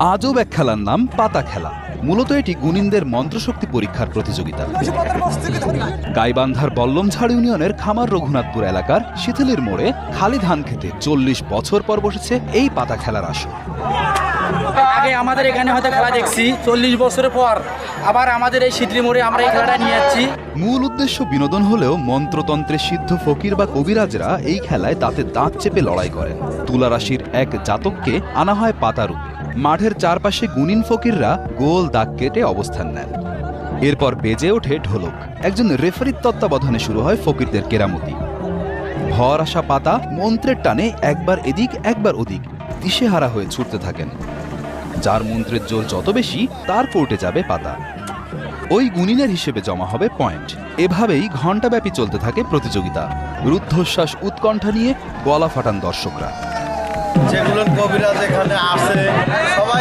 আজব এক খেলার নাম পাতা খেলা। মূলত এটি গুণিনদের মন্ত্রশক্তি পরীক্ষার প্রতিযোগিতা। গাইবান্ধার বল্লমঝাড় ইউনিয়নের খামার রঘুনাথপুর এলাকার শীতলির মোড়ে খালি ধান খেতে ৪০ বছর পর বসেছে এই পাতা খেলার আসর। আগে আমাদের এখানে হয়তো খেলা দেখছি, ৪০ বছরের পর আবার আমাদের এই শীতলি মোড়ে আমরা এই খেলাটা নিয়ে যাচ্ছি। মূল উদ্দেশ্য বিনোদন হলেও মন্ত্রতন্ত্রে সিদ্ধ ফকির বা কবিরাজরা এই খেলায় দাঁতে দাঁত চেপে লড়াই করেন। তুলা রাশির এক জাতককে আনা হয় পাতা রূপে। মাঠের চারপাশে গুণিন ফকিররা গোল দাগ কেটে অবস্থান নেন। এরপর বেজে ওঠে ঢোলক। একজন রেফারির তত্ত্বাবধানে শুরু হয় ফকিরদের কেরামতি। ভর আসা পাতা মন্ত্রের টানে একবার এদিক একবার ওদিক দিশেহারা হয়ে ছুটতে থাকেন। যার মন্ত্রের জোর যত বেশি তার কোর্টে যাবে পাতা। ওই গুণিনের হিসেবে জমা হবে পয়েন্ট। এভাবেই ঘণ্টাব্যাপী চলতে থাকে প্রতিযোগিতা। রুদ্ধশ্বাস উৎকণ্ঠা নিয়ে গলা ফাটান দর্শকরা। যেগুলো কবিরাজ এখানে আসে সবাই